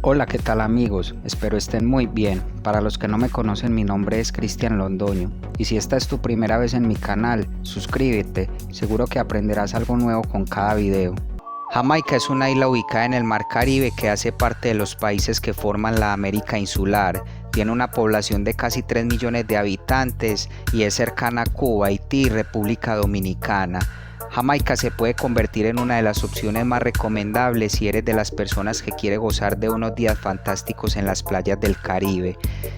Hola, ¿qué tal amigos? Espero estén muy bien. Para los que no me conocen, mi nombre es Cristian Londoño y si esta es tu primera vez en mi canal, suscríbete, seguro que aprenderás algo nuevo con cada video. Jamaica es una isla ubicada en el Mar Caribe que hace parte de los países que forman la América insular. Tiene una población de casi 3 millones de habitantes y es cercana a Cuba, Haití y República Dominicana. Jamaica se puede convertir en una de las opciones más recomendables si eres de las personas que quiere gozar de unos días fantásticos en las playas del Caribe.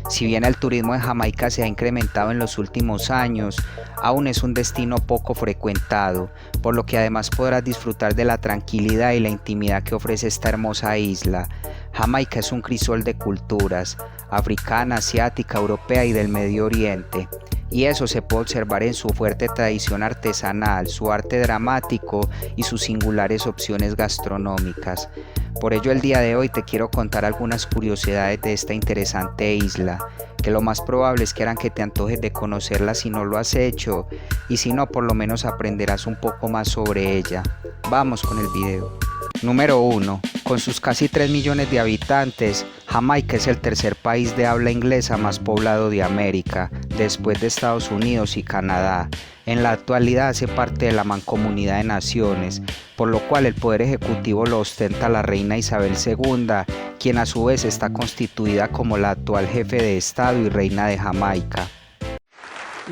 Si bien el turismo en Jamaica se ha incrementado en los últimos años, aún es un destino poco frecuentado, por lo que además podrás disfrutar de la tranquilidad y la intimidad que ofrece esta hermosa isla. Jamaica es un crisol de culturas, africana, asiática, europea y del Medio Oriente. Y eso se puede observar en su fuerte tradición artesanal, su arte dramático y sus singulares opciones gastronómicas. Por ello el día de hoy te quiero contar algunas curiosidades de esta interesante isla, que lo más probable es que harán que te antojes de conocerla si no lo has hecho, y si no, por lo menos aprenderás un poco más sobre ella. Vamos con el video. Número 1. Con sus casi 3 millones de habitantes, Jamaica es el tercer país de habla inglesa más poblado de América, después de Estados Unidos y Canadá. En la actualidad hace parte de la Mancomunidad de Naciones, por lo cual el poder ejecutivo lo ostenta la reina Isabel II, quien a su vez está constituida como la actual jefe de Estado y reina de Jamaica.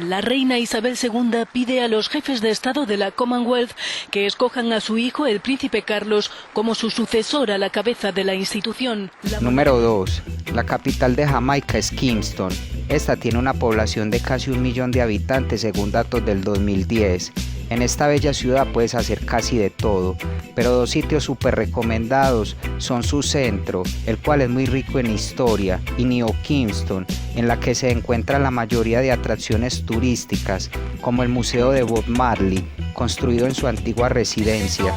La reina Isabel II pide a los jefes de Estado de la Commonwealth que escojan a su hijo, el príncipe Carlos, como su sucesor a la cabeza de la institución. Número 2. La capital de Jamaica es Kingston. Esta tiene una población de casi 1 millón de habitantes según datos del 2010. En esta bella ciudad puedes hacer casi de todo, pero dos sitios súper recomendados son su centro, el cual es muy rico en historia, y New Kingston, en la que se encuentra la mayoría de atracciones turísticas, como el Museo de Bob Marley, construido en su antigua residencia.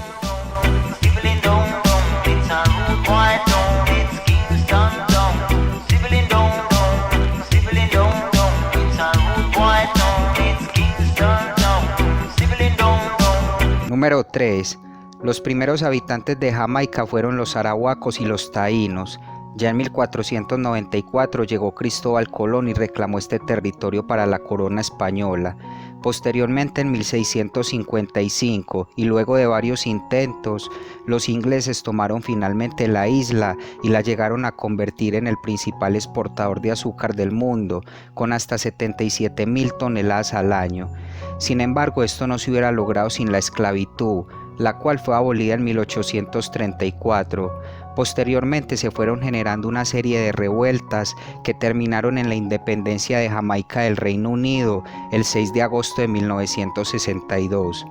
Número 3. Los primeros habitantes de Jamaica fueron los arahuacos y los taínos. Ya en 1494 llegó Cristóbal Colón y reclamó este territorio para la corona española. Posteriormente, en 1655, y luego de varios intentos, los ingleses tomaron finalmente la isla y la llegaron a convertir en el principal exportador de azúcar del mundo, con hasta 77.000 toneladas al año. Sin embargo, esto no se hubiera logrado sin la esclavitud, la cual fue abolida en 1834. Posteriormente se fueron generando una serie de revueltas que terminaron en la independencia de Jamaica del Reino Unido el 6 de agosto de 1962.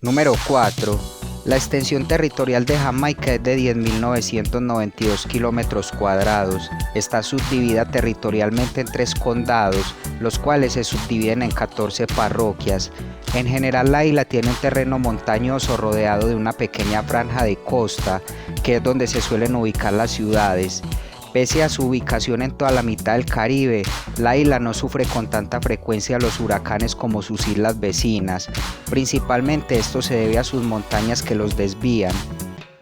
Número 4. La extensión territorial de Jamaica es de 10.992 kilómetros cuadrados. Está subdividida territorialmente en 3 condados, los cuales se subdividen en 14 parroquias. En general, la isla tiene un terreno montañoso rodeado de una pequeña franja de costa, que es donde se suelen ubicar las ciudades. Pese a su ubicación en toda la mitad del Caribe, la isla no sufre con tanta frecuencia los huracanes como sus islas vecinas. Principalmente esto se debe a sus montañas que los desvían.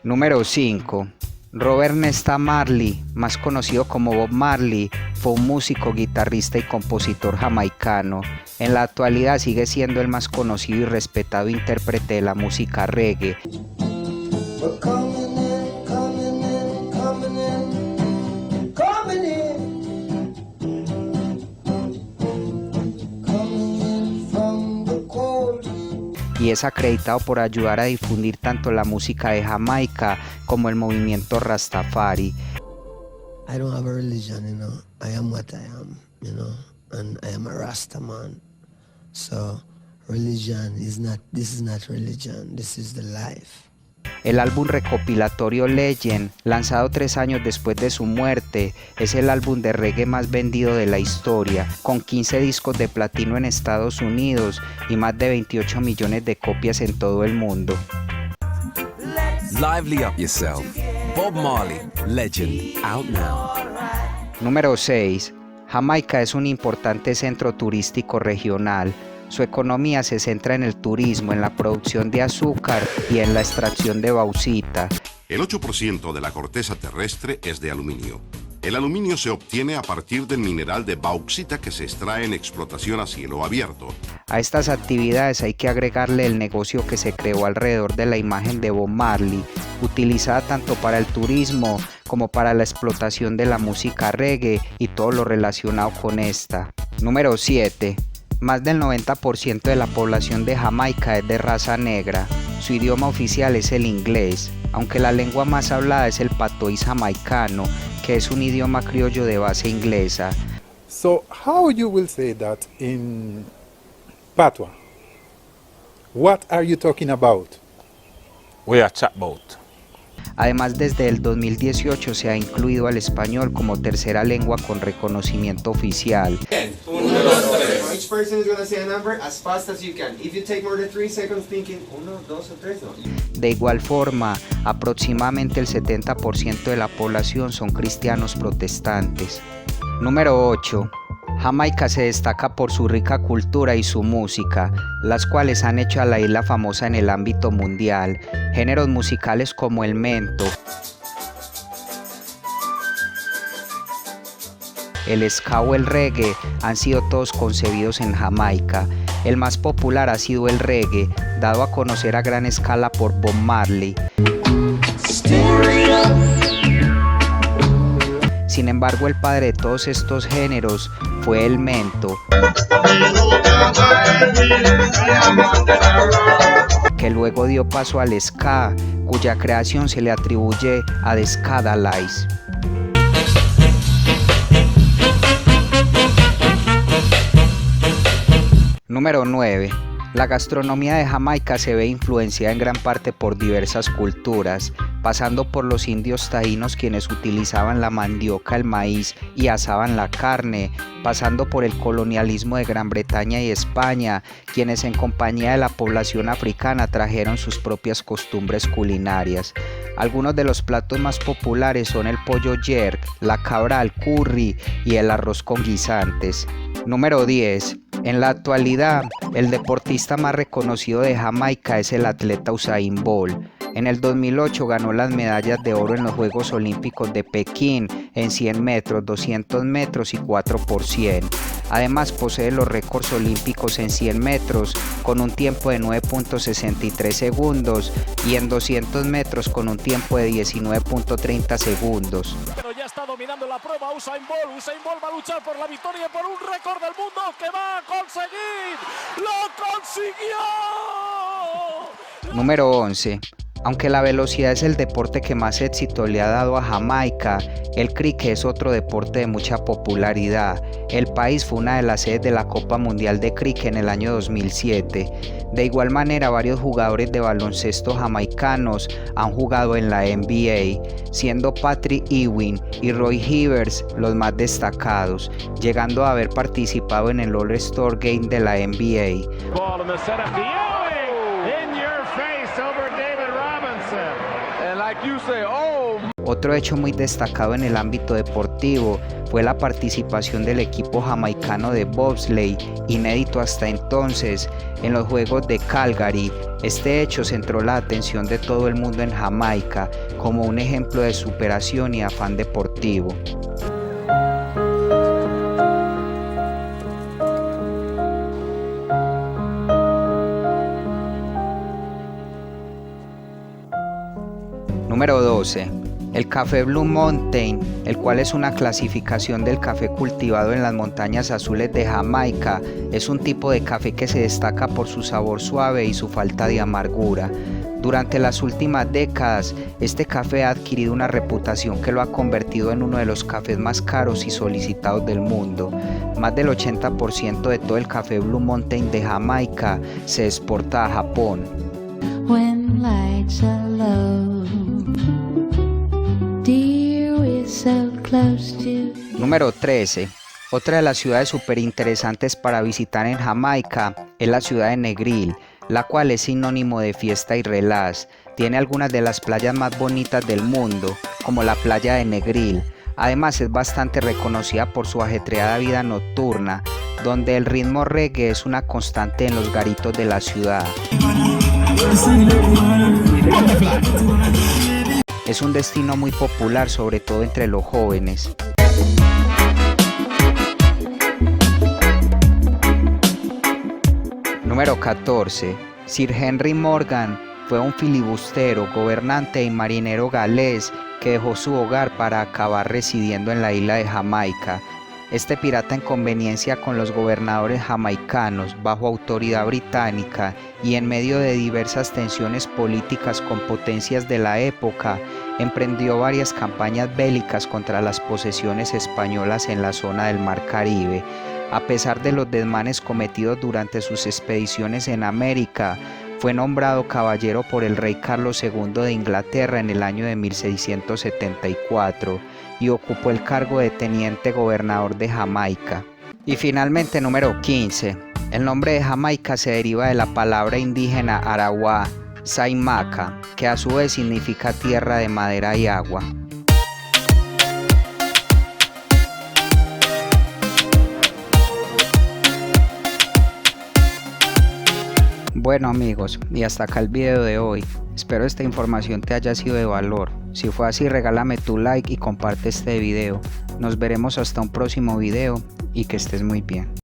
Número 5. Robert Nesta Marley, más conocido como Bob Marley, fue un músico, guitarrista y compositor jamaicano. En la actualidad sigue siendo el más conocido y respetado intérprete de la música reggae. Y es acreditado por ayudar a difundir tanto la música de Jamaica como el movimiento Rastafari. I don't have a religion, you know. I am what I am, you know, and I am a Rasta man. So religion is not, this is not religion, this is the life. El álbum recopilatorio Legend, lanzado 3 años después de su muerte, es el álbum de reggae más vendido de la historia, con 15 discos de platino en Estados Unidos y más de 28 millones de copias en todo el mundo. Lively up yourself. Bob Marley, Legend, out now. Número 6. Jamaica es un importante centro turístico regional. Su economía se centra en el turismo, en la producción de azúcar y en la extracción de bauxita. El 8% de la corteza terrestre es de aluminio. El aluminio se obtiene a partir del mineral de bauxita que se extrae en explotación a cielo abierto. A estas actividades hay que agregarle el negocio que se creó alrededor de la imagen de Bob Marley, utilizada tanto para el turismo como para la explotación de la música reggae y todo lo relacionado con esta. Número 7. Más del 90% de la población de Jamaica es de raza negra. Su idioma oficial es el inglés, aunque la lengua más hablada es el patois jamaicano, que es un idioma criollo de base inglesa. So how you will say that in Patois? What are you talking about? We are chat about. Además, desde el 2018 se ha incluido al español como tercera lengua con reconocimiento oficial. Each person is going to say a number as fast as you can. If you take more than 3 seconds thinking 1, 2 o 3, no. De igual forma, aproximadamente el 70% de la población son cristianos protestantes. Número 8. Jamaica se destaca por su rica cultura y su música, las cuales han hecho a la isla famosa en el ámbito mundial. Géneros musicales como el mento, el ska o el reggae han sido todos concebidos en Jamaica. El más popular ha sido el reggae, dado a conocer a gran escala por Bob Marley. Sin embargo, el padre de todos estos géneros fue el mento, que luego dio paso al ska, cuya creación se le atribuye a The Skadalies. Número 9. La gastronomía de Jamaica se ve influenciada en gran parte por diversas culturas, pasando por los indios taínos quienes utilizaban la mandioca, el maíz y asaban la carne, pasando por el colonialismo de Gran Bretaña y España, quienes en compañía de la población africana trajeron sus propias costumbres culinarias. Algunos de los platos más populares son el pollo jerk, la cabra al curry y el arroz con guisantes. Número 10. En la actualidad, el deportista más reconocido de Jamaica es el atleta Usain Bolt. En el 2008 ganó las medallas de oro en los Juegos Olímpicos de Pekín en 100 metros, 200 metros y 4 por 100. Además posee los récords olímpicos en 100 metros con un tiempo de 9.63 segundos y en 200 metros con un tiempo de 19.30 segundos. Pero ya está dominando la prueba Usain Bolt. Usain Bolt va a luchar por la victoria y por un récord del mundo que va a conseguir. ¡Lo consiguió! Número 11. Aunque la velocidad es el deporte que más éxito le ha dado a Jamaica, el cricket es otro deporte de mucha popularidad. El país fue una de las sedes de la Copa Mundial de Cricket en el año 2007. De igual manera, varios jugadores de baloncesto jamaicanos han jugado en la NBA, siendo Patrick Ewing y Roy Hibbert los más destacados, llegando a haber participado en el All-Star Game de la NBA. Otro hecho muy destacado en el ámbito deportivo fue la participación del equipo jamaicano de bobsleigh, inédito hasta entonces, en los Juegos de Calgary. Este hecho centró la atención de todo el mundo en Jamaica como un ejemplo de superación y afán deportivo. Número 12. El café Blue Mountain, el cual es una clasificación del café cultivado en las montañas azules de Jamaica, es un tipo de café que se destaca por su sabor suave y su falta de amargura. Durante las últimas décadas, este café ha adquirido una reputación que lo ha convertido en uno de los cafés más caros y solicitados del mundo. Más del 80% de todo el café Blue Mountain de Jamaica se exporta a Japón. When lights are low, dear, we're so close to... Número 13. Otra de las ciudades súper interesantes para visitar en Jamaica es la ciudad de Negril, la cual es sinónimo de fiesta y relax. Tiene algunas de las playas más bonitas del mundo, como la playa de Negril. Además es bastante reconocida por su ajetreada vida nocturna, donde el ritmo reggae es una constante en los garitos de la ciudad. Es un destino muy popular, sobre todo entre los jóvenes. Número 14. Sir Henry Morgan fue un filibustero, gobernante y marinero galés que dejó su hogar para acabar residiendo en la isla de Jamaica. Este pirata, en conveniencia con los gobernadores jamaicanos bajo autoridad británica y en medio de diversas tensiones políticas con potencias de la época, emprendió varias campañas bélicas contra las posesiones españolas en la zona del Mar Caribe. A pesar de los desmanes cometidos durante sus expediciones en América, fue nombrado caballero por el rey Carlos II de Inglaterra en el año de 1674 y ocupó el cargo de teniente gobernador de Jamaica. Y finalmente, número 15. El nombre de Jamaica se deriva de la palabra indígena arawá, Saimaca, que a su vez significa tierra de madera y agua. Bueno amigos, y hasta acá el video de hoy. Espero esta información te haya sido de valor. Si fue así, regálame tu like y comparte este video. Nos veremos hasta un próximo video y que estés muy bien.